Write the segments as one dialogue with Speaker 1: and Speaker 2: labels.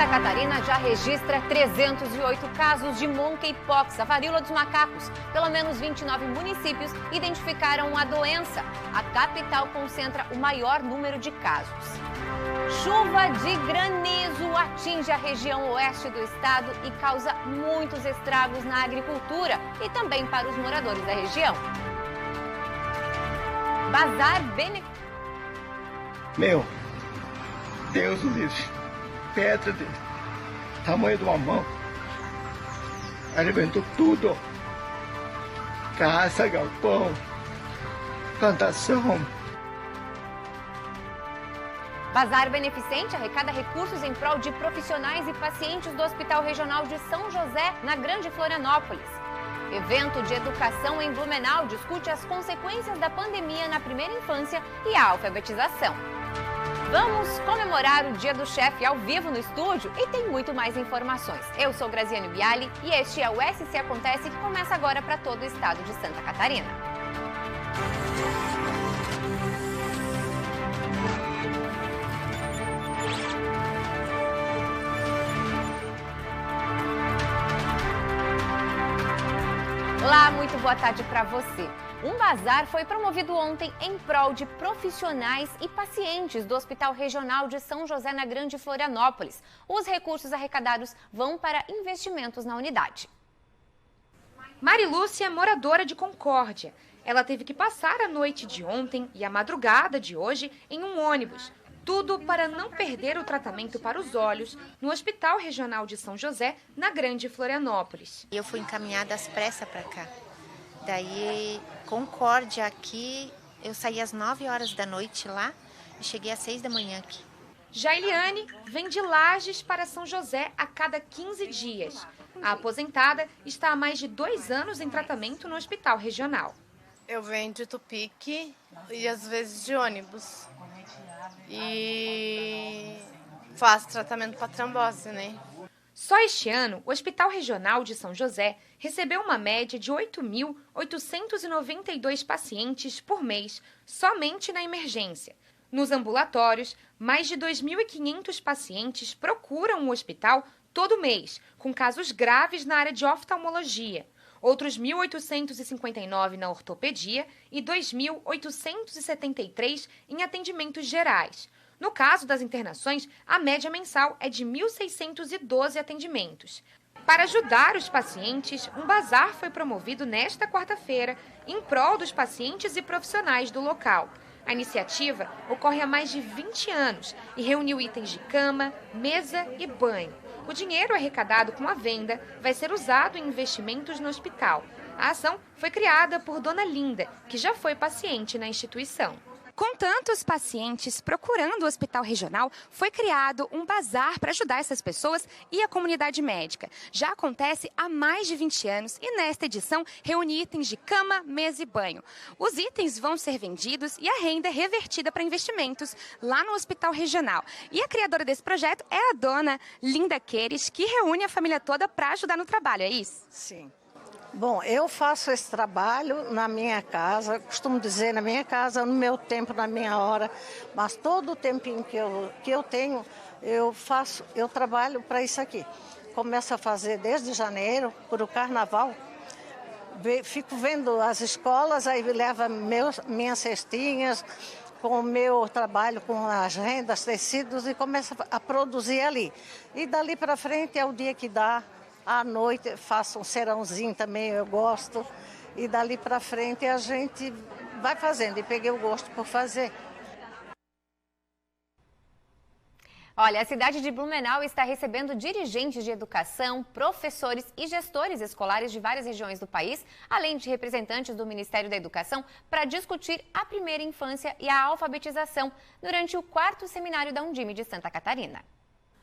Speaker 1: Santa Catarina já registra 308 casos de monkeypox, a varíola dos macacos. Pelo menos 29 municípios identificaram a doença. A capital concentra o maior número de casos. Chuva de granizo atinge a região oeste do estado e causa muitos estragos na agricultura e também para os moradores da região. Bazar
Speaker 2: Meu, Deus o livre. Pedra de tamanho de uma mão. Arrebentou tudo. Casa, galpão, plantação.
Speaker 1: Bazar Beneficente arrecada recursos em prol de profissionais e pacientes do Hospital Regional de São José, na Grande Florianópolis. Evento de educação em Blumenau discute as consequências da pandemia na primeira infância e a alfabetização. Vamos comemorar o Dia do Chefe ao vivo no estúdio e tem muito mais informações. Eu sou Graziane Biali e este é o SC Acontece, que começa agora para todo o estado de Santa Catarina. Olá, muito boa tarde para você. Um bazar foi promovido ontem em prol de profissionais e pacientes do Hospital Regional de São José, na Grande Florianópolis. Os recursos arrecadados vão para investimentos na unidade.
Speaker 3: Marilúcia é moradora de Concórdia. Ela teve que passar a noite de ontem e a madrugada de hoje em um ônibus. Tudo para não perder o tratamento para os olhos no Hospital Regional de São José, na Grande Florianópolis.
Speaker 4: Eu fui encaminhada às pressas para cá. Daí, Concórdia aqui, eu saí às 9 horas da noite lá e cheguei às 6 da manhã aqui.
Speaker 3: Jailiane vem de Lages para São José a cada 15 dias. A aposentada está há mais de 2 anos em tratamento no Hospital Regional.
Speaker 5: Eu venho de Tupique e às vezes de ônibus. E faço tratamento para trombose, né?
Speaker 3: Só este ano, o Hospital Regional de São José recebeu uma média de 8.892 pacientes por mês, somente na emergência. Nos ambulatórios, mais de 2.500 pacientes procuram o hospital todo mês, com casos graves na área de oftalmologia. Outros 1.859 na ortopedia e 2.873 em atendimentos gerais. No caso das internações, a média mensal é de 1.612 atendimentos. Para ajudar os pacientes, um bazar foi promovido nesta quarta-feira em prol dos pacientes e profissionais do local. A iniciativa ocorre há mais de 20 anos e reuniu itens de cama, mesa e banho. O dinheiro arrecadado com a venda vai ser usado em investimentos no hospital. A ação foi criada por Dona Linda, que já foi paciente na instituição. Com tantos pacientes procurando o Hospital Regional, foi criado um bazar para ajudar essas pessoas e a comunidade médica. Já acontece há mais de 20 anos e nesta edição reúne itens de cama, mesa e banho. Os itens vão ser vendidos e a renda é revertida para investimentos lá no Hospital Regional. E a criadora desse projeto é a Dona Linda Queires, que reúne a família toda para ajudar no trabalho, é isso?
Speaker 6: Sim. Bom, eu faço esse trabalho na minha casa, costumo dizer na minha casa, no meu tempo, na minha hora, mas todo o tempinho que eu tenho, eu trabalho para isso aqui. Começo a fazer desde janeiro, por o carnaval, fico vendo as escolas, aí leva minhas cestinhas, com o meu trabalho com as rendas, tecidos e começo a produzir ali. E dali para frente é o dia que dá. À noite faço um serãozinho também, eu gosto. E dali para frente a gente vai fazendo. E peguei o gosto por fazer.
Speaker 1: Olha, a cidade de Blumenau está recebendo dirigentes de educação, professores e gestores escolares de várias regiões do país, além de representantes do Ministério da Educação, para discutir a primeira infância e a alfabetização durante o 4º seminário da Undime de Santa Catarina.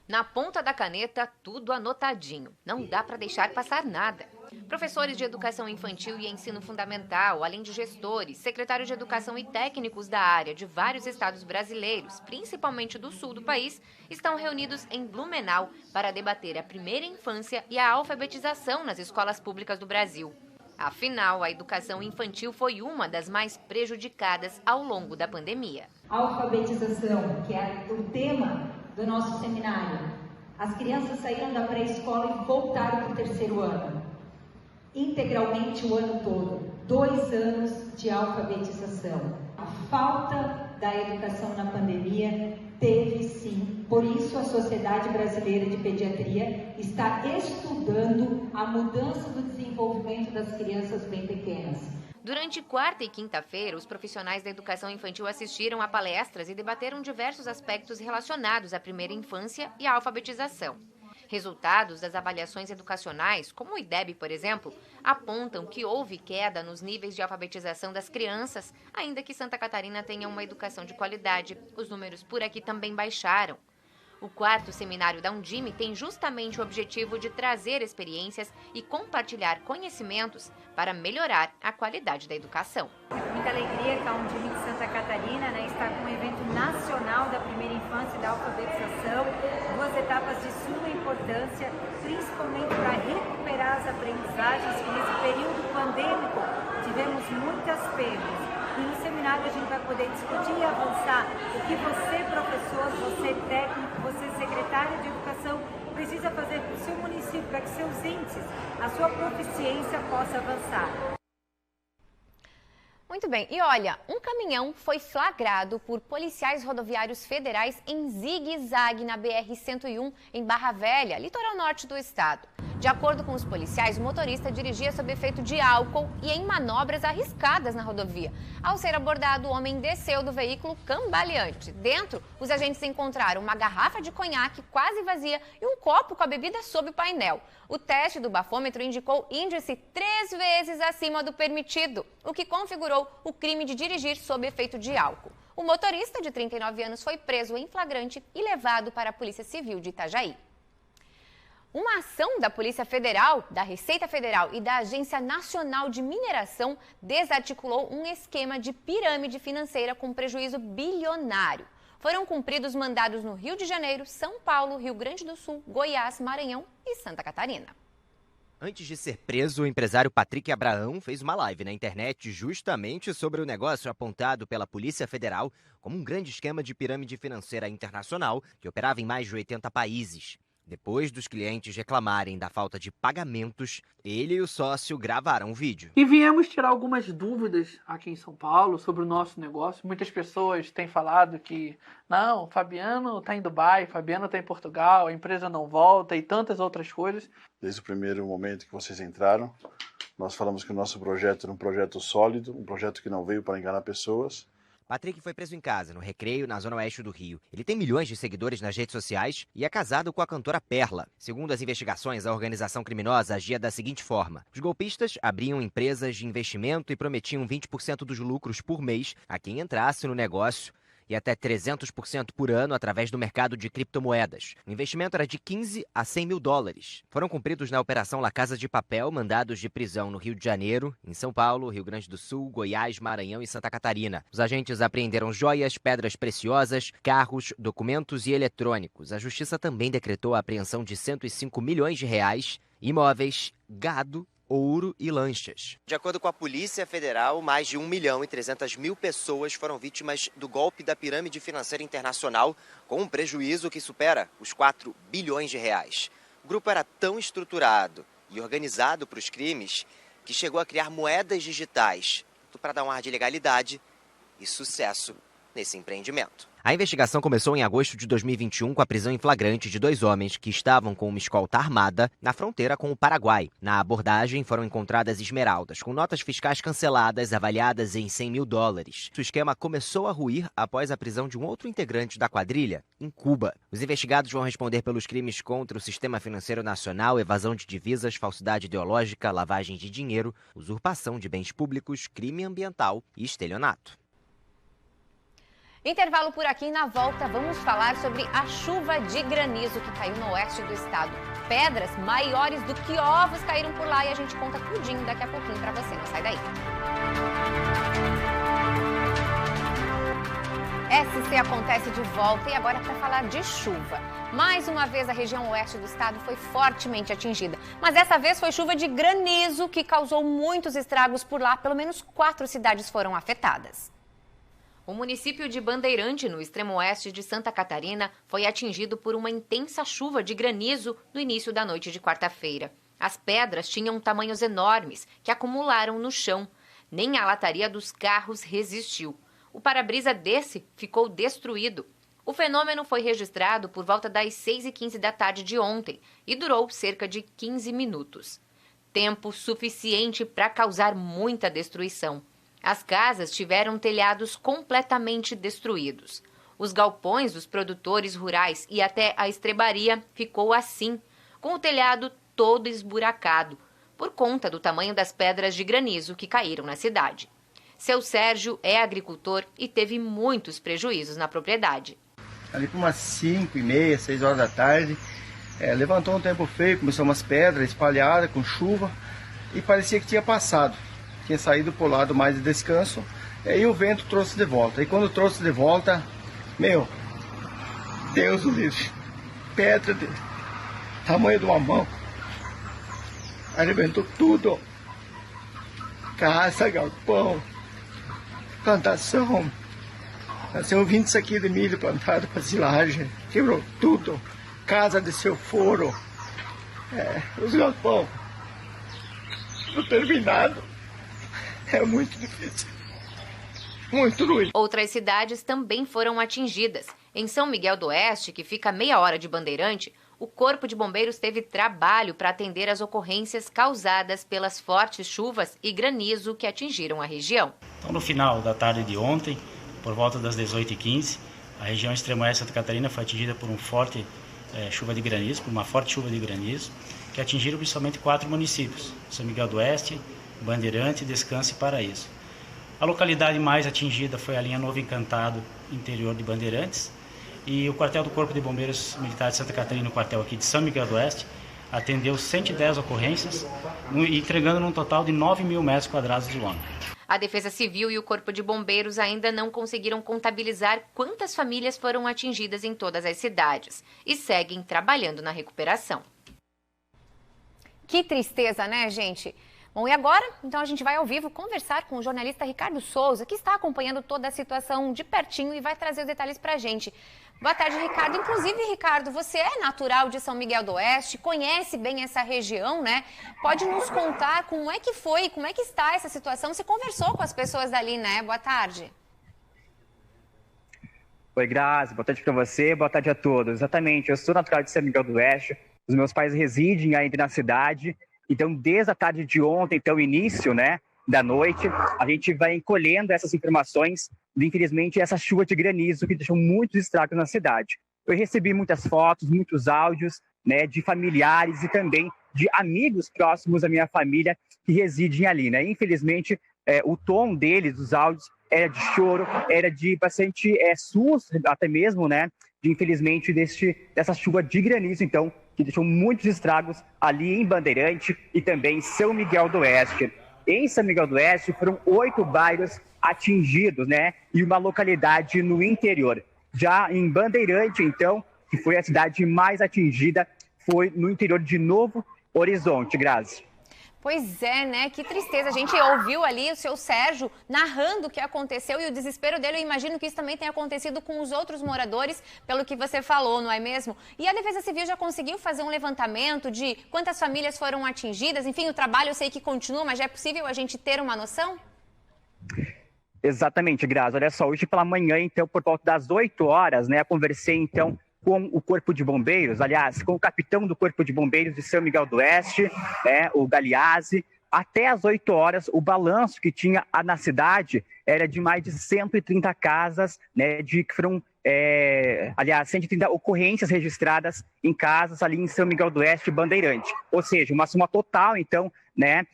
Speaker 7: Na ponta da caneta, tudo anotadinho. Não dá para deixar passar nada. Professores de educação infantil e ensino fundamental, além de gestores, secretários de educação e técnicos da área de vários estados brasileiros, principalmente do sul do país, estão reunidos em Blumenau para debater a primeira infância e a alfabetização nas escolas públicas do Brasil. Afinal, a educação infantil foi uma das mais prejudicadas ao longo da pandemia.
Speaker 8: Alfabetização, que é o tema do nosso seminário. As crianças saíram da pré-escola e voltaram para o terceiro ano, integralmente o ano todo, 2 anos de alfabetização. A falta da educação na pandemia teve sim, por isso a Sociedade Brasileira de Pediatria está estudando a mudança do desenvolvimento das crianças bem pequenas.
Speaker 7: Durante quarta e quinta-feira, os profissionais da educação infantil assistiram a palestras e debateram diversos aspectos relacionados à primeira infância e à alfabetização. Resultados das avaliações educacionais, como o IDEB, por exemplo, apontam que houve queda nos níveis de alfabetização das crianças, ainda que Santa Catarina tenha uma educação de qualidade. Os números por aqui também baixaram. O 4º seminário da Undime tem justamente o objetivo de trazer experiências e compartilhar conhecimentos para melhorar a qualidade da educação.
Speaker 9: Muita alegria que a Undime de Santa Catarina está com um evento nacional da primeira infância e da alfabetização, 2 etapas de suma importância, principalmente para recuperar as aprendizagens que nesse período pandêmico tivemos muitas perdas. E no seminário a gente vai poder discutir e avançar o que você, professor, você técnico, você secretário de educação, precisa fazer para o seu município, para que seus índices, a sua proficiência possa avançar.
Speaker 1: Muito bem, e olha, um caminhão foi flagrado por policiais rodoviários federais em zigue-zague na BR-101, em Barra Velha, litoral norte do estado. De acordo com os policiais, o motorista dirigia sob efeito de álcool e em manobras arriscadas na rodovia. Ao ser abordado, o homem desceu do veículo cambaleante. Dentro, os agentes encontraram uma garrafa de conhaque quase vazia e um copo com a bebida sob o painel. O teste do bafômetro indicou índice 3 vezes acima do permitido, o que configurou o crime de dirigir sob efeito de álcool. O motorista, de 39 anos, foi preso em flagrante e levado para a Polícia Civil de Itajaí. Uma ação da Polícia Federal, da Receita Federal e da Agência Nacional de Mineração desarticulou um esquema de pirâmide financeira com prejuízo bilionário. Foram cumpridos mandados no Rio de Janeiro, São Paulo, Rio Grande do Sul, Goiás, Maranhão e Santa Catarina.
Speaker 10: Antes de ser preso, o empresário Patrick Abraão fez uma live na internet justamente sobre o negócio apontado pela Polícia Federal como um grande esquema de pirâmide financeira internacional que operava em mais de 80 países. Depois dos clientes reclamarem da falta de pagamentos, ele e o sócio gravaram um vídeo.
Speaker 11: E viemos tirar algumas dúvidas aqui em São Paulo sobre o nosso negócio. Muitas pessoas têm falado que, não, Fabiano está em Dubai, Fabiano está em Portugal, a empresa não volta e tantas outras coisas.
Speaker 12: Desde o primeiro momento que vocês entraram, nós falamos que o nosso projeto era um projeto sólido, um projeto que não veio para enganar pessoas.
Speaker 10: Patrick foi preso em casa, no Recreio, na zona oeste do Rio. Ele tem milhões de seguidores nas redes sociais e é casado com a cantora Perla. Segundo as investigações, a organização criminosa agia da seguinte forma. Os golpistas abriam empresas de investimento e prometiam 20% dos lucros por mês a quem entrasse no negócio e até 300% por ano através do mercado de criptomoedas. O investimento era de 15 a 100 mil dólares. Foram cumpridos na Operação La Casa de Papel mandados de prisão no Rio de Janeiro, em São Paulo, Rio Grande do Sul, Goiás, Maranhão e Santa Catarina. Os agentes apreenderam joias, pedras preciosas, carros, documentos e eletrônicos. A Justiça também decretou a apreensão de 105 milhões de reais, imóveis, gado, ouro e lanchas. De acordo com a Polícia Federal, mais de 1.300.000 pessoas foram vítimas do golpe da pirâmide financeira internacional, com um prejuízo que supera os 4 bilhões de reais. O grupo era tão estruturado e organizado para os crimes que chegou a criar moedas digitais, para dar um ar de legalidade e sucesso nesse empreendimento. A investigação começou em agosto de 2021 com a prisão em flagrante de 2 homens que estavam com uma escolta armada na fronteira com o Paraguai. Na abordagem foram encontradas esmeraldas com notas fiscais canceladas avaliadas em 100 mil dólares. O esquema começou a ruir após a prisão de um outro integrante da quadrilha, em Cuba. Os investigados vão responder pelos crimes contra o sistema financeiro nacional, evasão de divisas, falsidade ideológica, lavagem de dinheiro, usurpação de bens públicos, crime ambiental e estelionato.
Speaker 1: Intervalo por aqui, na volta vamos falar sobre a chuva de granizo que caiu no oeste do estado. Pedras maiores do que ovos caíram por lá e a gente conta tudinho daqui a pouquinho pra você, não sai daí. SC acontece de volta e agora para falar de chuva. Mais uma vez a região oeste do estado foi fortemente atingida, mas dessa vez foi chuva de granizo que causou muitos estragos por lá, pelo menos 4 cidades foram afetadas.
Speaker 7: O município de Bandeirante, no extremo oeste de Santa Catarina, foi atingido por uma intensa chuva de granizo no início da noite de quarta-feira. As pedras tinham tamanhos enormes que acumularam no chão. Nem a lataria dos carros resistiu. O para-brisa desse ficou destruído. O fenômeno foi registrado por volta das 6h15 da tarde de ontem e durou cerca de 15 minutos. Tempo suficiente para causar muita destruição. As casas tiveram telhados completamente destruídos. Os galpões dos produtores rurais e até a estrebaria ficou assim, com o telhado todo esburacado, por conta do tamanho das pedras de granizo que caíram na cidade. Seu Sérgio é agricultor e teve muitos prejuízos na propriedade.
Speaker 2: Ali por umas 5h30, 6 horas da tarde, levantou um tempo feio, começou umas pedras espalhadas com chuva e parecia que tinha passado. Tinha saído para o lado mais de descanso, e aí o vento trouxe de volta. E quando trouxe de volta, Deus o livre, pedra de tamanho de uma mão, arrebentou tudo, casa, galpão, plantação, nasceu 20 saquinhos de milho plantado para silagem, quebrou tudo, casa desceu foro, os galpão, tudo terminado. É muito difícil, muito ruim.
Speaker 7: Outras cidades também foram atingidas. Em São Miguel do Oeste, que fica a meia hora de Bandeirante, o Corpo de Bombeiros teve trabalho para atender as ocorrências causadas pelas fortes chuvas e granizo que atingiram a região.
Speaker 13: Então, no final da tarde de ontem, por volta das 18h15, a região extremo-oeste de Santa Catarina foi atingida por uma forte chuva de granizo, que atingiram principalmente 4 municípios: São Miguel do Oeste, Bandeirante, Descanso e Paraíso. A localidade mais atingida foi a linha Novo Encantado, interior de Bandeirantes, e o quartel do Corpo de Bombeiros Militar de Santa Catarina, o quartel aqui de São Miguel do Oeste, atendeu 110 ocorrências, entregando num total de 9.000 metros quadrados de lona.
Speaker 7: A Defesa Civil e o Corpo de Bombeiros ainda não conseguiram contabilizar quantas famílias foram atingidas em todas as cidades e seguem trabalhando na recuperação.
Speaker 1: Que tristeza, né, gente? Bom, e agora, então a gente vai ao vivo conversar com o jornalista Ricardo Souza, que está acompanhando toda a situação de pertinho e vai trazer os detalhes para a gente. Boa tarde, Ricardo. Inclusive, Ricardo, você é natural de São Miguel do Oeste, conhece bem essa região, né? Pode nos contar como é que foi, como é que está essa situação? Você conversou com as pessoas dali, né? Boa tarde.
Speaker 14: Oi, Grazi. Boa tarde para você, boa tarde a todos. Exatamente, eu sou natural de São Miguel do Oeste, os meus pais residem ainda na cidade. Então, desde a tarde de ontem, até o início, né, da noite, a gente vai colhendo essas informações de, infelizmente, essa chuva de granizo que deixou muitos estragos na cidade. Eu recebi muitas fotos, muitos áudios, né, de familiares e também de amigos próximos da minha família que residem ali, né? Infelizmente, o tom deles, dos áudios, era de choro, era de bastante susto, até mesmo, né, de, infelizmente, dessa chuva de granizo, então, que deixou muitos estragos ali em Bandeirante e também em São Miguel do Oeste. Em São Miguel do Oeste foram 8 bairros atingidos, né? E uma localidade no interior. Já em Bandeirante, então, que foi a cidade mais atingida, foi no interior de Novo Horizonte, Grazi.
Speaker 1: Pois é, né? Que tristeza. A gente ouviu ali o seu Sérgio narrando o que aconteceu e o desespero dele. Eu imagino que isso também tenha acontecido com os outros moradores, pelo que você falou, não é mesmo? E a Defesa Civil já conseguiu fazer um levantamento de quantas famílias foram atingidas? Enfim, o trabalho eu sei que continua, mas já é possível a gente ter uma noção?
Speaker 14: Exatamente, Grazi. Olha só, hoje pela manhã, então, por volta das 8 horas, né, eu conversei, então, com o Corpo de Bombeiros, aliás, com o capitão do Corpo de Bombeiros de São Miguel do Oeste, o Galiazzi. Até às 8 horas, o balanço que tinha na cidade era de mais de 130 casas, né, que foram, 130 ocorrências registradas em casas ali em São Miguel do Oeste e Bandeirante. Ou seja, uma soma total, então, né,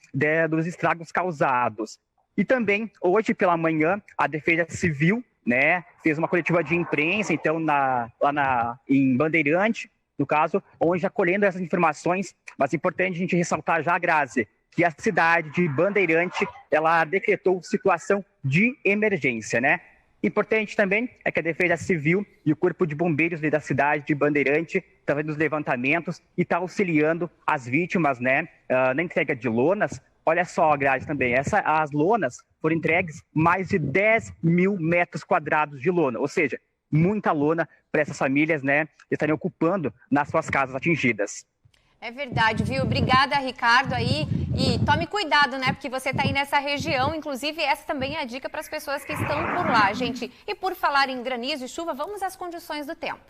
Speaker 14: dos estragos causados. E também, hoje pela manhã, a Defesa Civil, né, fez uma coletiva de imprensa, então, em Bandeirante, no caso, onde já colhendo essas informações, mas é importante a gente ressaltar já, Grazi, que a cidade de Bandeirante, ela decretou situação de emergência, né? Importante também é que a Defesa Civil e o Corpo de Bombeiros da cidade de Bandeirante está fazendo os levantamentos e está auxiliando as vítimas, né, na entrega de lonas, olha só, Grazi, também, as lonas foram entregues mais de 10 mil metros quadrados de lona, ou seja, muita lona para essas famílias, né, estarem ocupando nas suas casas atingidas.
Speaker 1: É verdade, viu? Obrigada, Ricardo, aí. E tome cuidado, né? Porque você está aí nessa região. Inclusive, essa também é a dica para as pessoas que estão por lá, gente. E por falar em granizo e chuva, vamos às condições do tempo.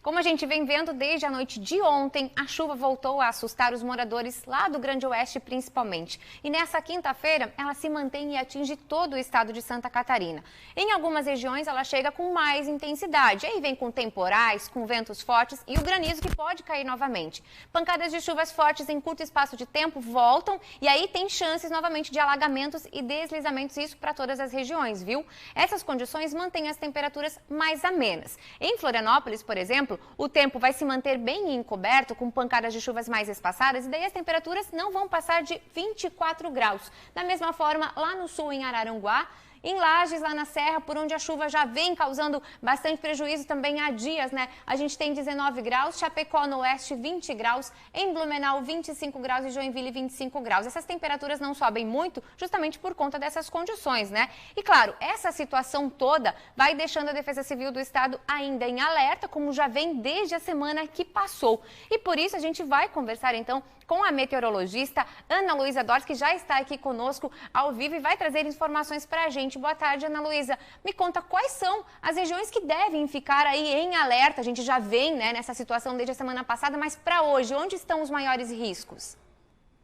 Speaker 1: Como a gente vem vendo desde a noite de ontem, a chuva voltou a assustar os moradores lá do Grande Oeste principalmente. E nessa quinta-feira, ela se mantém e atinge todo o estado de Santa Catarina. Em algumas regiões, ela chega com mais intensidade. Aí vem com temporais, com ventos fortes e o granizo que pode cair novamente. Pancadas de chuvas fortes em curto espaço de tempo voltam e aí tem chances novamente de alagamentos e deslizamentos, isso para todas as regiões, viu? Essas condições mantêm as temperaturas mais amenas. Em Florianópolis, por exemplo, o tempo vai se manter bem encoberto, com pancadas de chuvas mais espaçadas, e daí as temperaturas não vão passar de 24 graus. Da mesma forma, lá no sul, em Araranguá, em Lages, lá na Serra, por onde a chuva já vem causando bastante prejuízo também há dias, né? A gente tem 19 graus, Chapecó no oeste 20 graus, em Blumenau 25 graus e Joinville 25 graus. Essas temperaturas não sobem muito justamente por conta dessas condições, né? E claro, essa situação toda vai deixando a Defesa Civil do Estado ainda em alerta, como já vem desde a semana que passou. E por isso a gente vai conversar então com a meteorologista Ana Luísa Dors, que já está aqui conosco ao vivo e vai trazer informações para a gente. Boa tarde, Ana Luísa. Me conta quais são as regiões que devem ficar aí em alerta. A gente já vem, né, nessa situação desde a semana passada, mas para hoje, onde estão os maiores riscos?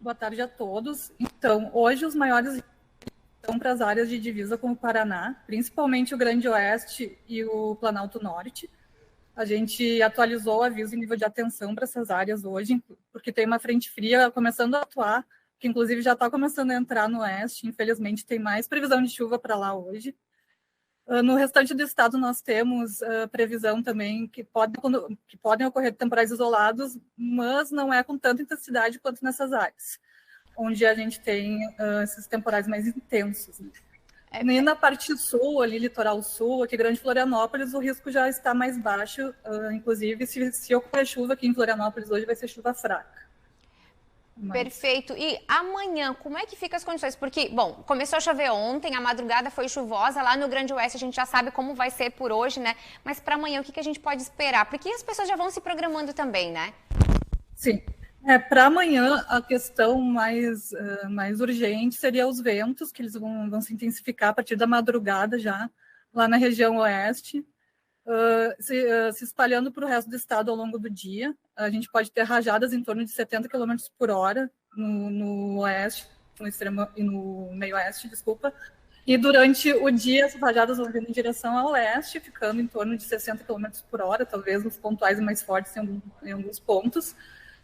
Speaker 15: Boa tarde a todos. Então, hoje os maiores riscos estão para as áreas de divisa com o Paraná, principalmente o Grande Oeste e o Planalto Norte. A gente atualizou o aviso em nível de atenção para essas áreas hoje, porque tem uma frente fria começando a atuar, que inclusive já está começando a entrar no oeste. Infelizmente, tem mais previsão de chuva para lá hoje. No restante do estado, nós temos previsão também que podem ocorrer temporais isolados, mas não é com tanta intensidade quanto nessas áreas, onde a gente tem esses temporais mais intensos, né? E na parte sul, ali, litoral sul, aqui Grande Florianópolis, o risco já está mais baixo. Inclusive, se ocorrer chuva aqui em Florianópolis hoje, vai ser chuva fraca.
Speaker 1: Perfeito. E amanhã, como é que ficam as condições? Porque, bom, começou a chover ontem, a madrugada foi chuvosa, lá no Grande Oeste a gente já sabe como vai ser por hoje, né? Mas para amanhã, o que a gente pode esperar? Porque as pessoas já vão se programando também, né?
Speaker 15: Sim. Para amanhã, a questão mais urgente seria os ventos, que eles vão se intensificar a partir da madrugada já, lá na região oeste, se espalhando para o resto do estado ao longo do dia. A gente pode ter rajadas em torno de 70 km por hora no oeste, no extremo e no meio oeste, desculpa. E durante o dia, as rajadas vão vindo em direção ao oeste, ficando em torno de 60 km por hora, talvez os pontuais mais fortes em alguns pontos.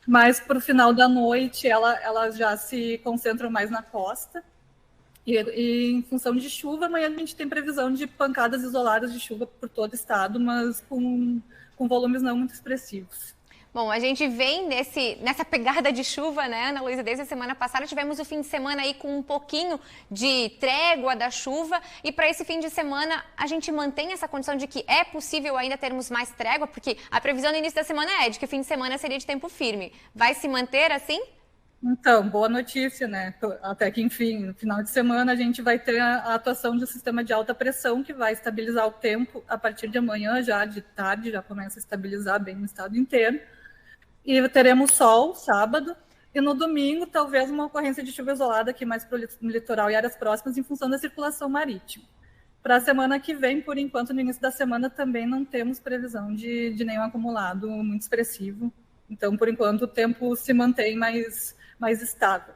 Speaker 15: Mas para o final da noite elas já se concentram mais na costa. E em função de chuva, amanhã a gente tem previsão de pancadas isoladas de chuva por todo o estado, mas com volumes não muito expressivos.
Speaker 1: Bom, a gente vem nessa pegada de chuva, né, Ana Luísa? Desde a semana passada tivemos o fim de semana aí com um pouquinho de trégua da chuva, e para esse fim de semana a gente mantém essa condição de que é possível ainda termos mais trégua, porque a previsão no início da semana é de que o fim de semana seria de tempo firme. Vai se manter assim?
Speaker 15: Então, boa notícia, né? Até que, enfim, no final de semana a gente vai ter a atuação de um sistema de alta pressão que vai estabilizar o tempo a partir de amanhã, já de tarde, já começa a estabilizar bem no estado inteiro. E teremos sol sábado, e no domingo talvez uma ocorrência de chuva isolada aqui mais para o litoral e áreas próximas em função da circulação marítima. Para a semana que vem, por enquanto, no início da semana também não temos previsão de nenhum acumulado muito expressivo. Então, por enquanto, o tempo se mantém mais estável.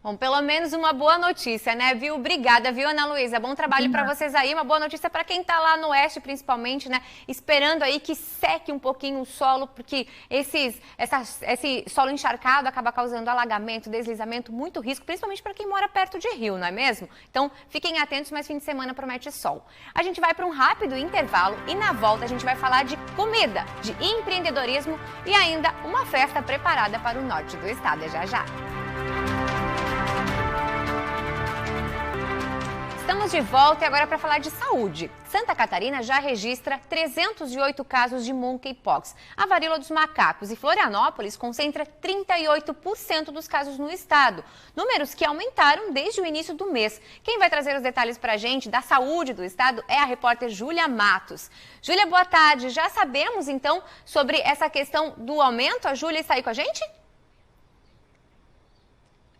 Speaker 1: Bom, pelo menos uma boa notícia, né, viu? Obrigada, viu, Ana Luísa? Bom trabalho para vocês aí. Uma boa notícia para quem está lá no oeste, principalmente, né? Esperando aí que seque um pouquinho o solo, porque esse solo encharcado acaba causando alagamento, deslizamento, muito risco, principalmente para quem mora perto de rio, não é mesmo? Então, fiquem atentos, mas fim de semana promete sol. A gente vai para um rápido intervalo e na volta a gente vai falar de comida, de empreendedorismo e ainda uma festa preparada para o norte do estado. É já já. Estamos Estamos de volta e agora para falar de saúde. Santa Catarina já registra 308 casos de monkeypox, a varíola dos macacos, e Florianópolis concentra 38% dos casos no estado. Números que aumentaram desde o início do mês. Quem vai trazer os detalhes para a gente da saúde do estado é a repórter Júlia Matos. Júlia, boa tarde. Já sabemos então sobre essa questão do aumento? A Júlia está aí com a gente?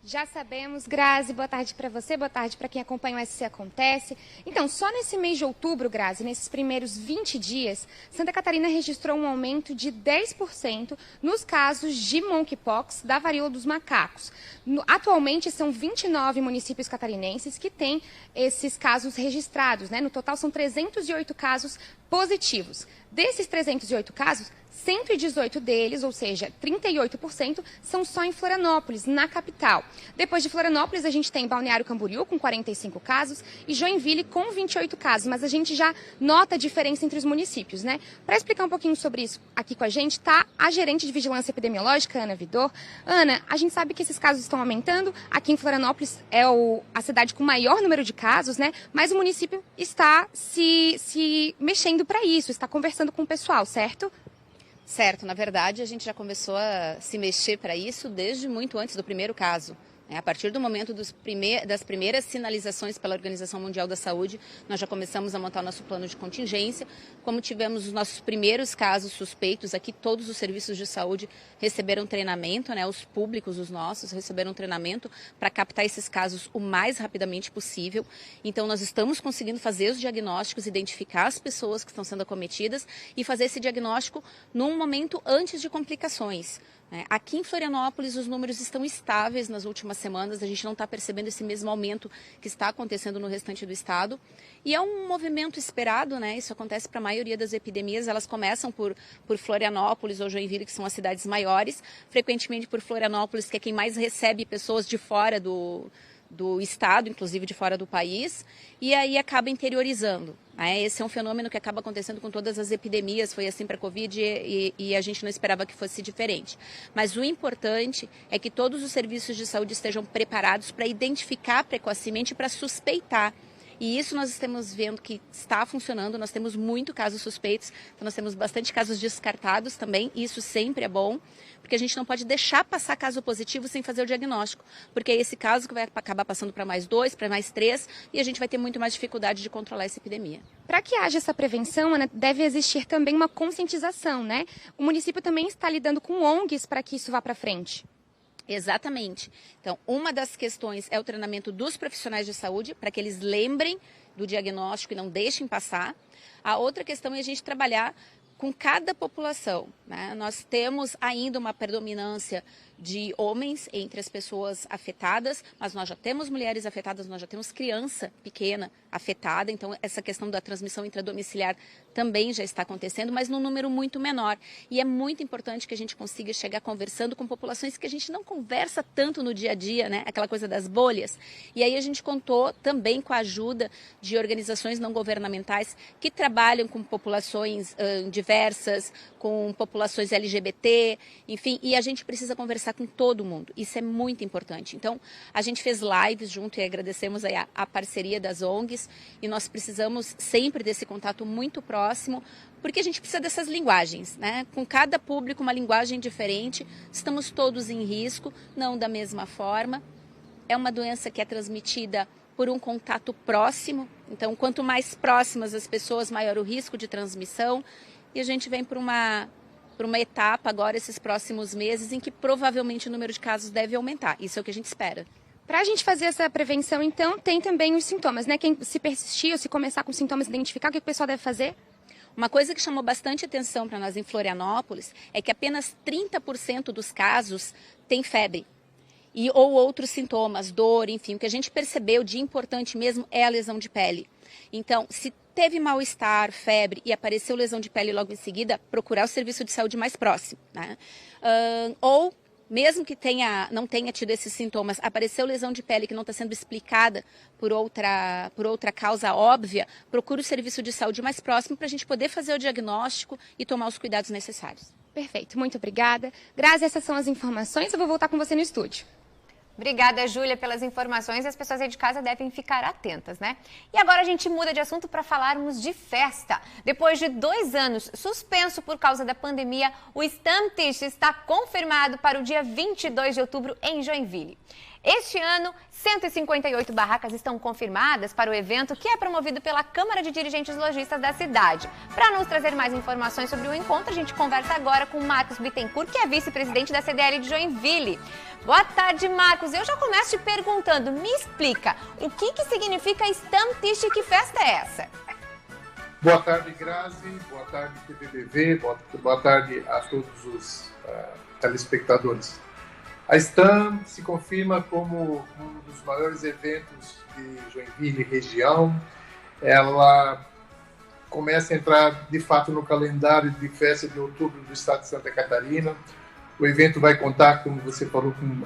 Speaker 16: Já sabemos, Grazi, boa tarde para você, boa tarde para quem acompanha o SC Acontece. Então, só nesse mês de outubro, Grazi, nesses primeiros 20 dias, Santa Catarina registrou um aumento de 10% nos casos de monkeypox da varíola dos macacos. Atualmente, são 29 municípios catarinenses que têm esses casos registrados, né? No total, são 308 casos positivos. Desses 308 casos, 118 deles, ou seja, 38%, são só em Florianópolis, na capital. Depois de Florianópolis, a gente tem Balneário Camboriú, com 45 casos, e Joinville, com 28 casos. Mas a gente já nota a diferença entre os municípios, né? Para explicar um pouquinho sobre isso aqui com a gente, está a gerente de vigilância epidemiológica, Ana Vidor. Ana, a gente sabe que esses casos estão aumentando. Aqui em Florianópolis é a cidade com maior número de casos, né? Mas o município está se mexendo para isso, está conversando com o pessoal, certo?
Speaker 17: Certo, na verdade a gente já começou a se mexer para isso desde muito antes do primeiro caso. A partir do momento das primeiras sinalizações pela Organização Mundial da Saúde, nós já começamos a montar o nosso plano de contingência. Como tivemos os nossos primeiros casos suspeitos aqui, todos os serviços de saúde receberam treinamento, né? Os públicos, os nossos, receberam treinamento para captar esses casos o mais rapidamente possível. Então, nós estamos conseguindo fazer os diagnósticos, identificar as pessoas que estão sendo acometidas e fazer esse diagnóstico num momento antes de complicações. Aqui em Florianópolis, os números estão estáveis nas últimas semanas, a gente não está percebendo esse mesmo aumento que está acontecendo no restante do estado. E é um movimento esperado, né? Isso acontece para a maioria das epidemias, elas começam por Florianópolis ou Joinville, que são as cidades maiores, frequentemente por Florianópolis, que é quem mais recebe pessoas de fora do estado, inclusive de fora do país, e aí acaba interiorizando. Esse é um fenômeno que acaba acontecendo com todas as epidemias, foi assim para a Covid e a gente não esperava que fosse diferente. Mas o importante é que todos os serviços de saúde estejam preparados para identificar precocemente, para suspeitar. E isso nós estamos vendo que está funcionando, nós temos muito casos suspeitos, então nós temos bastante casos descartados também, e isso sempre é bom, porque a gente não pode deixar passar caso positivo sem fazer o diagnóstico, porque é esse caso que vai acabar passando para mais 2, para mais 3, e a gente vai ter muito mais dificuldade de controlar essa epidemia.
Speaker 16: Para que haja essa prevenção, Ana, deve existir também uma conscientização, né? O município também está lidando com ONGs para que isso vá para frente.
Speaker 17: Exatamente. Então, uma das questões é o treinamento dos profissionais de saúde, para que eles lembrem do diagnóstico e não deixem passar. A outra questão é a gente trabalhar com cada população, né? Nós temos ainda uma predominância de homens entre as pessoas afetadas, mas nós já temos mulheres afetadas, nós já temos criança pequena afetada, então essa questão da transmissão intradomiciliar também já está acontecendo, mas num número muito menor. E é muito importante que a gente consiga chegar conversando com populações que a gente não conversa tanto no dia a dia, né? Aquela coisa das bolhas. E aí a gente contou também com a ajuda de organizações não governamentais que trabalham com populações diversas, com populações LGBT, enfim, e a gente precisa conversar com todo mundo. Isso é muito importante. Então, a gente fez lives junto e agradecemos aí a parceria das ONGs e nós precisamos sempre desse contato muito próximo, porque a gente precisa dessas linguagens, né? Com cada público uma linguagem diferente, estamos todos em risco, não da mesma forma. É uma doença que é transmitida por um contato próximo, então quanto mais próximas as pessoas, maior o risco de transmissão. E a gente vem para uma etapa agora, esses próximos meses, em que provavelmente o número de casos deve aumentar. Isso é o que a gente espera.
Speaker 16: Para a gente fazer essa prevenção, então, tem também os sintomas, né? Quem se persistir ou se começar com sintomas, identificar, o que o pessoal deve fazer?
Speaker 17: Uma coisa que chamou bastante atenção para nós em Florianópolis é que apenas 30% dos casos têm febre. Ou outros sintomas, dor, enfim. O que a gente percebeu de importante mesmo é a lesão de pele. Então, se teve mal-estar, febre e apareceu lesão de pele logo em seguida, procurar o serviço de saúde mais próximo, né? Ou, mesmo que não tenha tido esses sintomas, apareceu lesão de pele que não está sendo explicada por outra causa óbvia, procure o serviço de saúde mais próximo para a gente poder fazer o diagnóstico e tomar os cuidados necessários.
Speaker 16: Perfeito, muito obrigada. Grazi, essas são as informações, eu vou voltar com você no estúdio.
Speaker 1: Obrigada, Júlia, pelas informações. As pessoas aí de casa devem ficar atentas, né? E agora a gente muda de assunto para falarmos de festa. Depois de 2 anos suspenso por causa da pandemia, o Stammtisch está confirmado para o dia 22 de outubro em Joinville. Este ano, 158 barracas estão confirmadas para o evento, que é promovido pela Câmara de Dirigentes Lojistas da cidade. Para nos trazer mais informações sobre o encontro, a gente conversa agora com Marcos Bittencourt, que é vice-presidente da CDL de Joinville. Boa tarde, Marcos. Eu já começo te perguntando, me explica, o que significa Stammtisch e que festa é essa?
Speaker 18: Boa tarde, Grazi. Boa tarde, TVBV. Boa tarde a todos os telespectadores. A Stamm se confirma como um dos maiores eventos de Joinville e região. Ela começa a entrar, de fato, no calendário de festa de outubro do estado de Santa Catarina. O evento vai contar, como você falou, com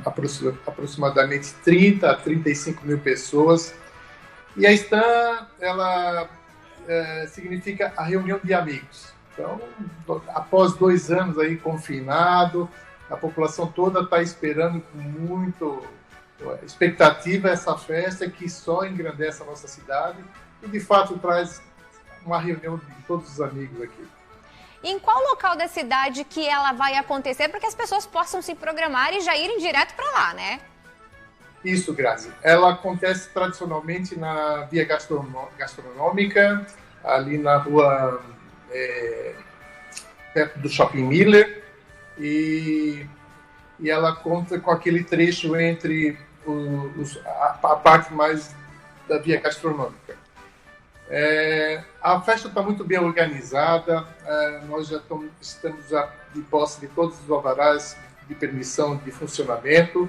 Speaker 18: aproximadamente 30 a 35 mil pessoas. E a Stamm, ela significa a reunião de amigos. Então, após 2 anos aí confinado, a população toda está esperando com muito expectativa essa festa que só engrandece a nossa cidade e, de fato, traz uma reunião de todos os amigos aqui.
Speaker 1: Em qual local da cidade que ela vai acontecer para que as pessoas possam se programar e já irem direto para lá, né?
Speaker 18: Isso, Grazi. Ela acontece tradicionalmente na Via Gastronômica, ali na rua perto do Shopping Miller. E ela conta com aquele trecho entre a parte mais da Via Gastronômica. A festa está muito bem organizada, nós já estamos de posse de todos os alvarás de permissão de funcionamento,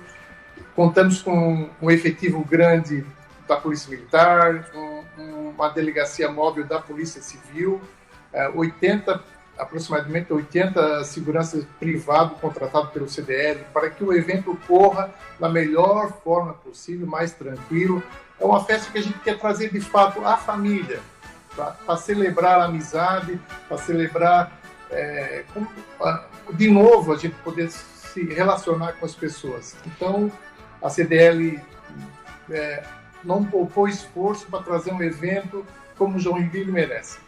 Speaker 18: contamos com um efetivo grande da Polícia Militar, uma delegacia móvel da Polícia Civil, aproximadamente 80 seguranças privados contratados pelo CDL para que o evento ocorra da melhor forma possível, mais tranquilo. É uma festa que a gente quer trazer, de fato, a família, para celebrar a amizade, para celebrar, de novo, a gente poder se relacionar com as pessoas. Então, a CDL não poupou esforço para trazer um evento como o Joinville merece.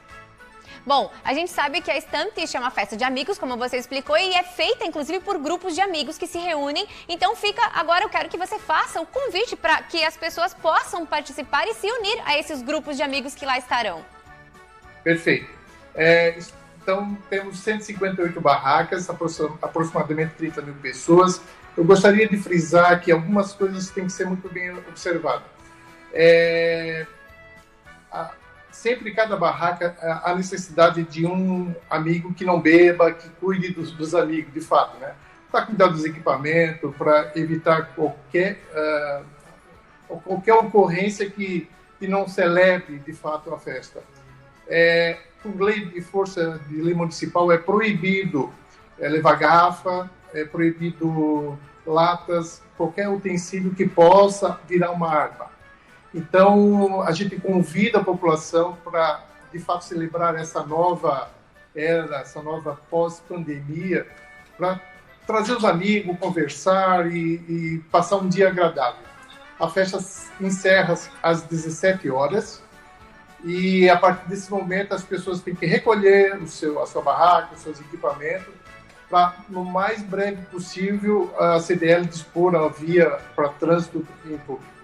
Speaker 1: Bom, a gente sabe que a Stammtisch é uma festa de amigos, como você explicou, e é feita, inclusive, por grupos de amigos que se reúnem. Então, agora eu quero que você faça o convite para que as pessoas possam participar e se unir a esses grupos de amigos que lá estarão.
Speaker 18: Perfeito. Então, temos 158 barracas, aproximadamente 30 mil pessoas. Eu gostaria de frisar que algumas coisas têm que ser muito bem observadas. Sempre cada barraca há necessidade de um amigo que não beba, que cuide dos amigos, de fato, né? Para cuidar dos equipamentos, para evitar qualquer ocorrência que não celebre, de fato, a festa. Por lei de força de lei municipal, é proibido levar garrafa, é proibido latas, qualquer utensílio que possa virar uma arma. Então, a gente convida a população para, de fato, celebrar essa nova era, essa nova pós-pandemia, para trazer os amigos, conversar e passar um dia agradável. A festa encerra às 17 horas e, a partir desse momento, as pessoas têm que recolher a sua barraca, os seus equipamentos, para, no mais breve possível, a CDL dispor a via para trânsito em público.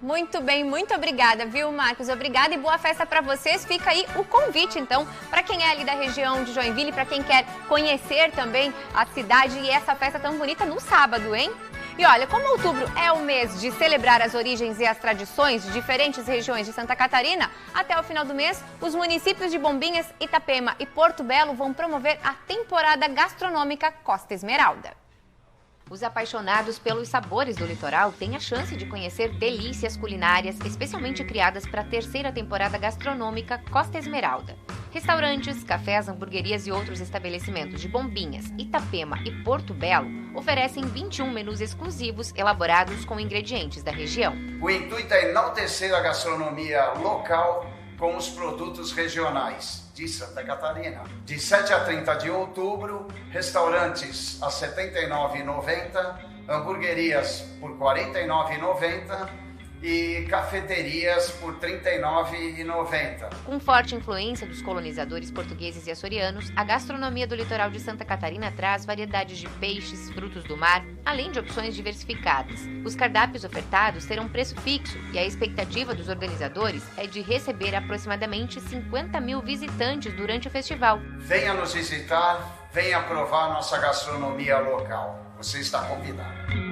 Speaker 1: Muito bem, muito obrigada, viu, Marcos? Obrigada e boa festa para vocês. Fica aí o convite, então, para quem é ali da região de Joinville, para quem quer conhecer também a cidade e essa festa tão bonita no sábado, hein? E olha, como outubro é o mês de celebrar as origens e as tradições de diferentes regiões de Santa Catarina, até o final do mês, os municípios de Bombinhas, Itapema e Porto Belo vão promover a temporada gastronômica Costa Esmeralda.
Speaker 7: Os apaixonados pelos sabores do litoral têm a chance de conhecer delícias culinárias especialmente criadas para a 3ª temporada gastronômica Costa Esmeralda. Restaurantes, cafés, hamburguerias e outros estabelecimentos de Bombinhas, Itapema e Porto Belo oferecem 21 menus exclusivos elaborados com ingredientes da região.
Speaker 19: O intuito é enaltecer a gastronomia local com os produtos regionais de Santa Catarina. De 7 a 30 de outubro, restaurantes a R$ 79,90, hamburguerias por R$ 49,90 e cafeterias por R$ 39,90.
Speaker 7: Com forte influência dos colonizadores portugueses e açorianos, a gastronomia do litoral de Santa Catarina traz variedades de peixes, frutos do mar, além de opções diversificadas. Os cardápios ofertados terão preço fixo e a expectativa dos organizadores é de receber aproximadamente 50 mil visitantes durante o festival.
Speaker 19: Venha nos visitar, venha provar nossa gastronomia local. Você está convidado.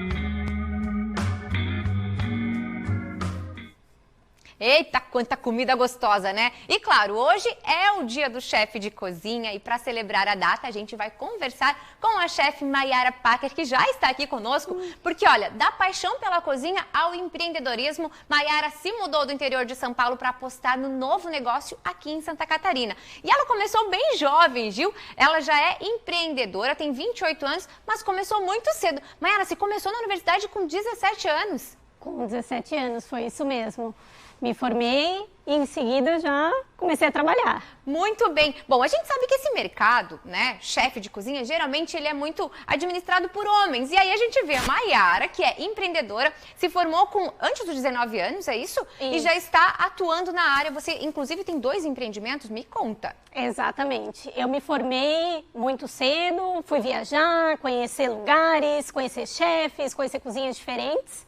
Speaker 1: Eita, quanta comida gostosa, né? E claro, hoje é o dia do chefe de cozinha e para celebrar a data a gente vai conversar com a chefe Mayara Packer, que já está aqui conosco, porque olha, da paixão pela cozinha ao empreendedorismo, Mayara se mudou do interior de São Paulo para apostar no novo negócio aqui em Santa Catarina. E ela começou bem jovem, Gil, ela já é empreendedora, tem 28 anos, mas começou muito cedo. Mayara, você começou na universidade com 17 anos.
Speaker 20: Com 17 anos, foi isso mesmo. Me formei e em seguida já comecei a trabalhar.
Speaker 1: Muito bem. Bom, a gente sabe que esse mercado, né, chefe de cozinha, geralmente ele é muito administrado por homens. E aí a gente vê a Mayara, que é empreendedora, se formou antes dos 19 anos, é isso? E já está atuando na área. Você, inclusive, tem 2 empreendimentos, me conta.
Speaker 20: Exatamente. Eu me formei muito cedo, fui viajar, conhecer lugares, conhecer chefes, conhecer cozinhas diferentes.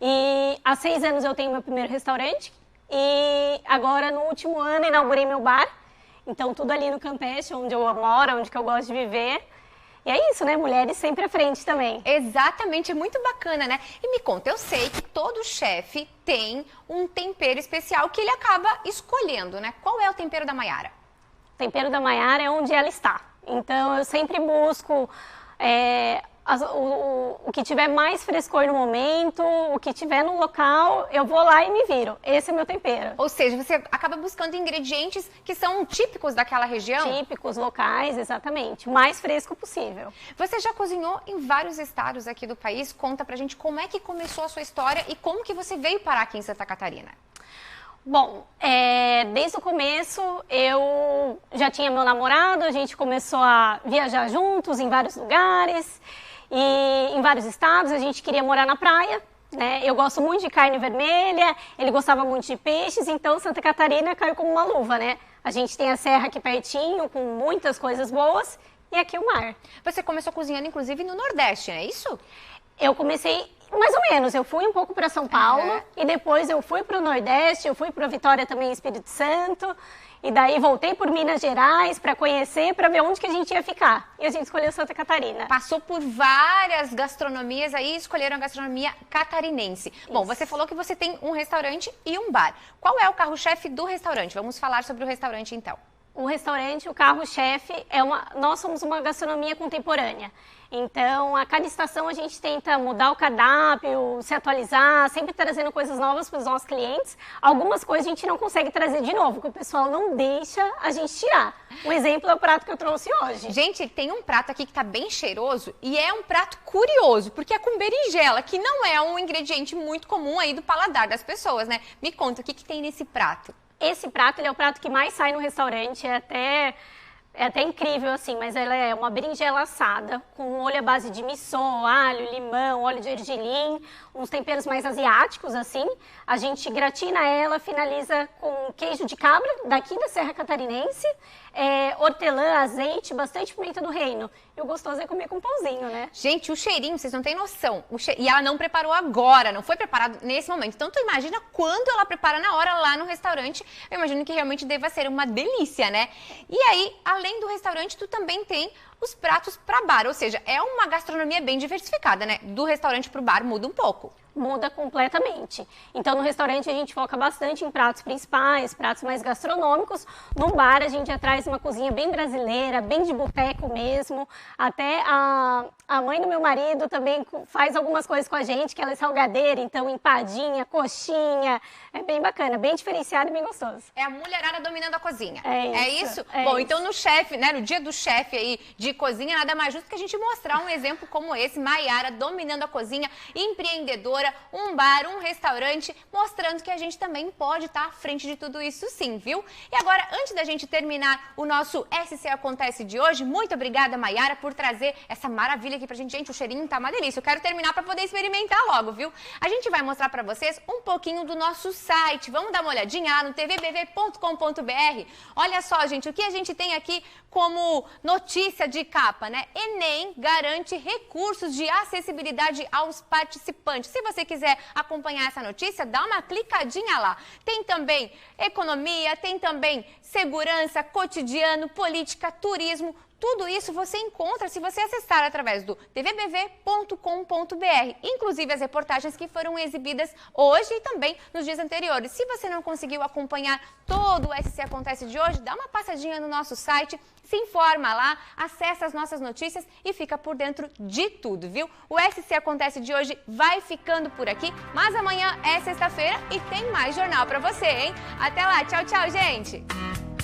Speaker 20: E há 6 anos eu tenho meu primeiro restaurante e agora no último ano inaugurei meu bar. Então tudo ali no Campeche, onde eu moro, onde que eu gosto de viver. E é isso, né? Mulheres sempre à frente também.
Speaker 1: Exatamente, é muito bacana, né? E me conta, eu sei que todo chefe tem um tempero especial que ele acaba escolhendo, né? Qual é o tempero da Mayara?
Speaker 20: O tempero da Mayara é onde ela está. Então eu sempre busco... o que tiver mais frescor no momento, o que tiver no local, eu vou lá e me viro. Esse é o meu tempero.
Speaker 1: Ou seja, você acaba buscando ingredientes que são típicos daquela região?
Speaker 20: Típicos, locais, exatamente. O mais fresco possível.
Speaker 1: Você já cozinhou em vários estados aqui do país. Conta pra gente como é que começou a sua história e como que você veio parar aqui em Santa Catarina.
Speaker 20: Bom, desde o começo eu já tinha meu namorado, a gente começou a viajar juntos em vários lugares. E em vários estados, a gente queria morar na praia, né? Eu gosto muito de carne vermelha, ele gostava muito de peixes, então Santa Catarina caiu como uma luva, né? A gente tem a serra aqui pertinho, com muitas coisas boas, e aqui o mar.
Speaker 1: Você começou cozinhando, inclusive, no Nordeste, não é isso?
Speaker 20: Eu comecei, mais ou menos, eu fui um pouco para São Paulo, e depois eu fui para o Nordeste, eu fui para Vitória também, Espírito Santo, e daí voltei por Minas Gerais para conhecer, para ver onde que a gente ia ficar. E a gente escolheu Santa Catarina.
Speaker 1: Passou por várias gastronomias aí, escolheram a gastronomia catarinense. Isso. Bom, você falou que você tem um restaurante e um bar. Qual é o carro-chefe do restaurante? Vamos falar sobre o restaurante então.
Speaker 20: O restaurante, o carro-chefe, nós somos uma gastronomia contemporânea. Então, a cada estação a gente tenta mudar o cardápio, se atualizar, sempre trazendo coisas novas para os nossos clientes. Algumas coisas a gente não consegue trazer de novo, porque o pessoal não deixa a gente tirar. Um exemplo é o prato que eu trouxe hoje.
Speaker 1: Gente, tem um prato aqui que está bem cheiroso e é um prato curioso, porque é com berinjela, que não é um ingrediente muito comum aí do paladar das pessoas, né? Me conta, o que tem nesse prato?
Speaker 20: Esse prato, ele é o prato que mais sai no restaurante, é até incrível assim, mas ela é uma berinjela assada, com molho à base de missô, alho, limão, óleo de gergelim, uns temperos mais asiáticos assim. A gente gratina ela, finaliza com queijo de cabra, daqui da Serra Catarinense, hortelã, azeite, bastante pimenta do reino. E o gostoso é comer com pãozinho, né?
Speaker 1: Gente, o cheirinho, vocês não têm noção. E ela não preparou agora, não foi preparado nesse momento. Então, tu imagina quando ela prepara na hora lá no restaurante. Eu imagino que realmente deva ser uma delícia, né? E aí, além do restaurante, tu também tem os pratos para bar. Ou seja, é uma gastronomia bem diversificada, né? Do restaurante pro bar muda um pouco.
Speaker 20: Muda completamente. Então, no restaurante a gente foca bastante em pratos principais, pratos mais gastronômicos. No bar a gente já traz uma cozinha bem brasileira, bem de boteco mesmo. Até a mãe do meu marido também faz algumas coisas com a gente, que ela é salgadeira, então empadinha, coxinha. É bem bacana, bem diferenciado e bem gostoso.
Speaker 1: É a mulherada dominando a cozinha.
Speaker 20: É isso?
Speaker 1: Bom, então no chefe, né, no dia do chefe aí de de cozinha, nada mais justo que a gente mostrar um exemplo como esse, Maiara dominando a cozinha, empreendedora, um bar, um restaurante, mostrando que a gente também pode estar à frente de tudo isso sim, viu? E agora, antes da gente terminar o nosso SC Acontece de hoje, muito obrigada, Maiara, por trazer essa maravilha aqui pra gente. Gente, o cheirinho tá uma delícia. Eu quero terminar pra poder experimentar logo, viu? A gente vai mostrar pra vocês um pouquinho do nosso site. Vamos dar uma olhadinha lá no tvbv.com.br. Olha só, gente, o que a gente tem aqui como notícia de capa, né? Enem garante recursos de acessibilidade aos participantes. Se você quiser acompanhar essa notícia, dá uma clicadinha lá. Tem também economia, tem também segurança, cotidiano, política, turismo. Tudo isso você encontra se você acessar através do tvbv.com.br, inclusive as reportagens que foram exibidas hoje e também nos dias anteriores. Se você não conseguiu acompanhar todo o SC Acontece de hoje, dá uma passadinha no nosso site, se informa lá, acessa as nossas notícias e fica por dentro de tudo, viu? O SC Acontece de hoje vai ficando por aqui, mas amanhã é sexta-feira e tem mais jornal pra você, hein? Até lá, tchau, tchau, gente!